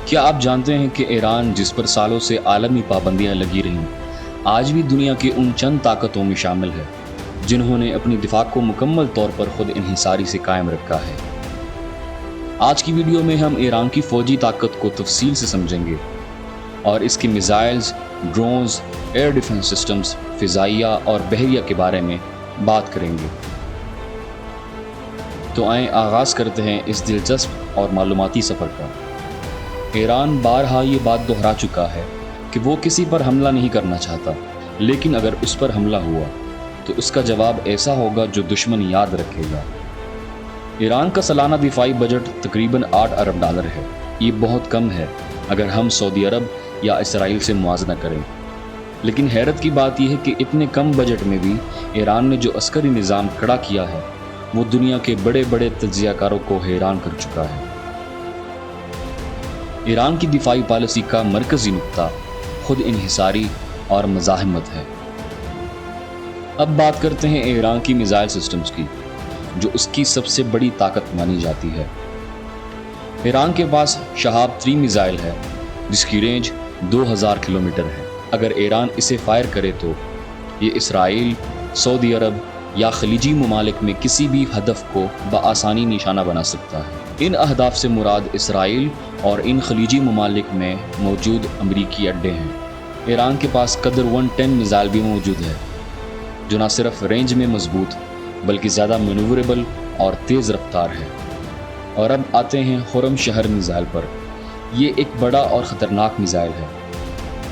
کیا آپ جانتے ہیں کہ ایران، جس پر سالوں سے عالمی پابندیاں لگی رہیں، آج بھی دنیا کے ان چند طاقتوں میں شامل ہے جنہوں نے اپنی دفاع کو مکمل طور پر خود انحصاری سے قائم رکھا ہے؟ آج کی ویڈیو میں ہم ایران کی فوجی طاقت کو تفصیل سے سمجھیں گے اور اس کی missiles, drones, air defence systems, فضائیہ اور بحریہ کے بارے میں بات کریں گے۔ تو آئیں آغاز کرتے ہیں اس دلچسپ اور معلوماتی سفر کا۔ ایران بارہا یہ بات دہرا چکا ہے کہ وہ کسی پر حملہ نہیں کرنا چاہتا، لیکن اگر اس پر حملہ ہوا تو اس کا جواب ایسا ہوگا جو دشمن یاد رکھے گا۔ ایران کا سالانہ دفاعی بجٹ تقریباً $8 ارب ہے۔ یہ بہت کم ہے اگر ہم سعودی عرب یا اسرائیل سے موازنہ کریں، لیکن حیرت کی بات یہ ہے کہ اتنے کم بجٹ میں بھی ایران نے جو عسکری نظام کھڑا کیا ہے وہ دنیا کے بڑے بڑے تجزیہ کاروں کو حیران کر چکا ہے۔ ایران کی دفاعی پالیسی کا مرکزی نقطہ خود انحصاری اور مزاحمت ہے۔ اب بات کرتے ہیں ایران کی میزائل سسٹمز کی، جو اس کی سب سے بڑی طاقت مانی جاتی ہے۔ ایران کے پاس شہاب 3 میزائل ہے جس کی رینج 2000 کلومیٹر ہے۔ اگر ایران اسے فائر کرے تو یہ اسرائیل، سعودی عرب یا خلیجی ممالک میں کسی بھی ہدف کو بآسانی نشانہ بنا سکتا ہے۔ ان اہداف سے مراد اسرائیل اور ان خلیجی ممالک میں موجود امریکی اڈے ہیں۔ ایران کے پاس قدر 110 میزائل بھی موجود ہے، جو نہ صرف رینج میں مضبوط بلکہ زیادہ مینوریبل اور تیز رفتار ہے۔ اور اب آتے ہیں خرم شہر میزائل پر۔ یہ ایک بڑا اور خطرناک میزائل ہے۔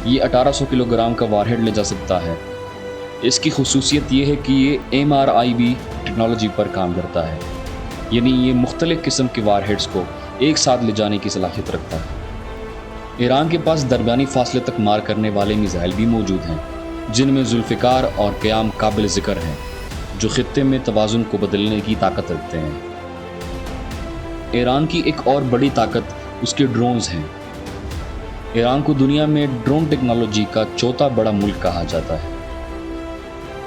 یہ 1800 کلو گرام کا وار ہیڈ لے جا سکتا ہے۔ اس کی خصوصیت یہ ہے کہ یہ MRIB ٹیکنالوجی پر کام کرتا ہے، یعنی یہ مختلف قسم کے وار ہیڈز کو ایک ساتھ لے جانے کی صلاحیت رکھتا ہے۔ ایران کے پاس درمیانی فاصلے تک مار کرنے والے میزائل بھی موجود ہیں، جن میں ذوالفقار اور قیام قابل ذکر ہیں، جو خطے میں توازن کو بدلنے کی طاقت رکھتے ہیں۔ ایران کی ایک اور بڑی طاقت اس کے ڈرونز ہیں۔ ایران کو دنیا میں ڈرون ٹیکنالوجی کا چوتھا بڑا ملک کہا جاتا ہے۔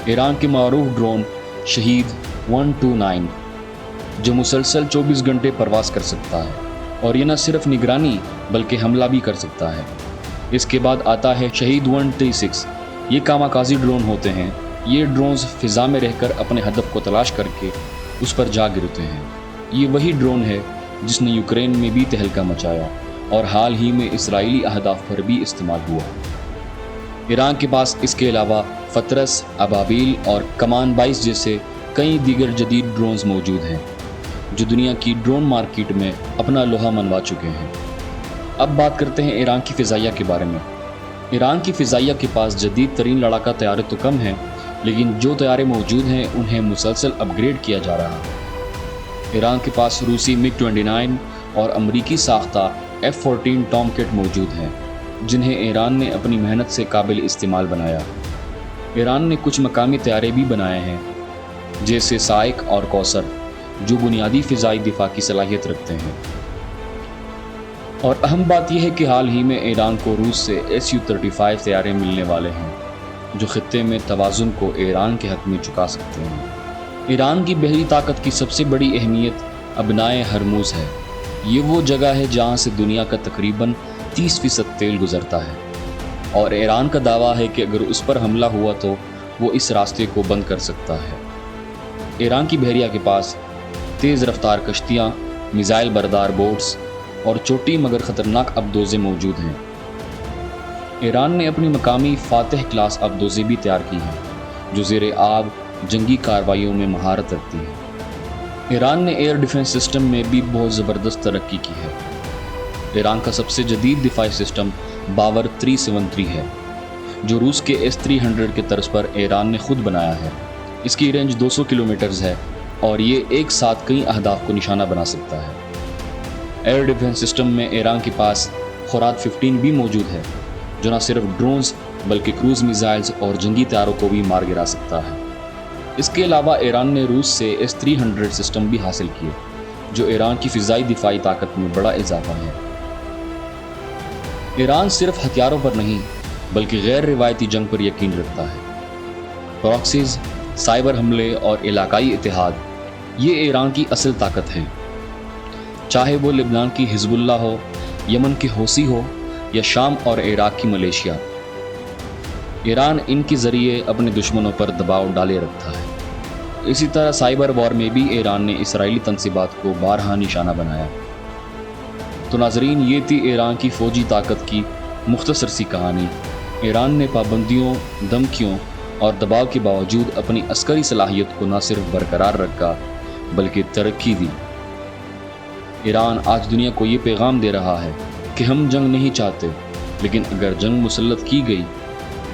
ایران کے معروف ڈرون شہید 129 جو مسلسل 24 گھنٹے پرواز کر سکتا ہے، اور یہ نہ صرف نگرانی بلکہ حملہ بھی کر سکتا ہے۔ اس کے بعد آتا ہے شہید 136۔ یہ کاماکازی ڈرون ہوتے ہیں۔ یہ ڈرونز فضا میں رہ کر اپنے ہدف کو تلاش کر کے اس پر جا گرتے ہیں۔ یہ وہی ڈرون ہے جس نے یوکرین میں بھی تہلکہ مچایا اور حال ہی میں اسرائیلی اہداف پر بھی استعمال ہوا۔ ایران کے پاس اس کے علاوہ فترس، ابابیل اور کمان 22 جیسے کئی دیگر جدید ڈرونز موجود ہیں، جو دنیا کی ڈرون مارکیٹ میں اپنا لوہا منوا چکے ہیں۔ اب بات کرتے ہیں ایران کی فضائیہ کے بارے میں۔ ایران کی فضائیہ کے پاس جدید ترین لڑاکا طیارے تو کم ہیں، لیکن جو طیارے موجود ہیں انہیں مسلسل اپ گریڈ کیا جا رہا ہے۔ ایران کے پاس روسی MiG-29 اور امریکی ساختہ F-14 ٹام کیٹ موجود ہیں، جنہیں ایران نے اپنی محنت سے قابل استعمال بنایا۔ ایران نے کچھ مقامی طیارے بھی بنائے ہیں، جیسے سائق اور کوثر، جو بنیادی فضائی دفاع کی صلاحیت رکھتے ہیں۔ اور اہم بات یہ ہے کہ حال ہی میں ایران کو روس سے Su-35 طیارے ملنے والے ہیں، جو خطے میں توازن کو ایران کے حق میں چکا سکتے ہیں۔ ایران کی بحری طاقت کی سب سے بڑی اہمیت ابنائے ہرموز ہے۔ یہ وہ جگہ ہے جہاں سے دنیا کا تقریباً 30% تیل گزرتا ہے، اور ایران کا دعویٰ ہے کہ اگر اس پر حملہ ہوا تو وہ اس راستے کو بند کر سکتا ہے۔ ایران کی بحریہ کے پاس تیز رفتار کشتیاں، میزائل بردار بوٹس اور چھوٹی مگر خطرناک ابدوزیں موجود ہیں۔ ایران نے اپنی مقامی فاتح کلاس ابدوزیں بھی تیار کی ہیں، جو زیر آب جنگی کارروائیوں میں مہارت رکھتی ہیں۔ ایران نے ایئر ڈیفنس سسٹم میں بھی بہت زبردست ترقی کی ہے۔ ایران کا سب سے جدید دفاعی سسٹم باور 373 ہے، جو روس کے S-300 کے طرز پر ایران نے خود بنایا ہے۔ اس کی رینج 200 کلومیٹرز ہے اور یہ ایک ساتھ کئی اہداف کو نشانہ بنا سکتا ہے۔ ایئر ڈیفنس سسٹم میں ایران کے پاس خوراد 15 بھی موجود ہے، جو نہ صرف ڈرونز بلکہ کروز میزائلز اور جنگی طیاروں کو بھی مار گرا سکتا ہے۔ اس کے علاوہ ایران نے روس سے S-300 سسٹم بھی حاصل کیے، جو ایران کی فضائی دفاعی طاقت میں بڑا اضافہ ہے۔ ایران صرف ہتھیاروں پر نہیں بلکہ غیر روایتی جنگ پر یقین رکھتا ہے۔ پراکسیز، سائبر حملے اور علاقائی اتحاد، یہ ایران کی اصل طاقت ہے۔ چاہے وہ لبنان کی حزب اللہ ہو یمن کے حوثی ہو یا شام اور عراق کی ملیشیا، ایران ان کے ذریعے اپنے دشمنوں پر دباؤ ڈالے رکھتا ہے۔ اسی طرح سائبر وار میں بھی ایران نے اسرائیلی تنصیبات کو بارہا نشانہ بنایا۔ تو ناظرین، یہ تھی ایران کی فوجی طاقت کی مختصر سی کہانی۔ ایران نے پابندیوں، دھمکیوں اور دباؤ کے باوجود اپنی عسکری صلاحیت کو نہ صرف برقرار رکھا بلکہ ترقی دی۔ ایران آج دنیا کو یہ پیغام دے رہا ہے کہ ہم جنگ نہیں چاہتے، لیکن اگر جنگ مسلط کی گئی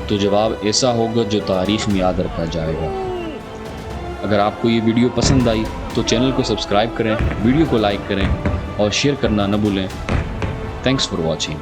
تو جواب ایسا ہوگا جو تاریخ میں یاد رکھا جائے گا۔ اگر آپ کو یہ ویڈیو پسند آئی تو چینل کو سبسکرائب کریں، ویڈیو کو لائک کریں اور شیئر کرنا نہ بھولیں۔ Thanks for watching.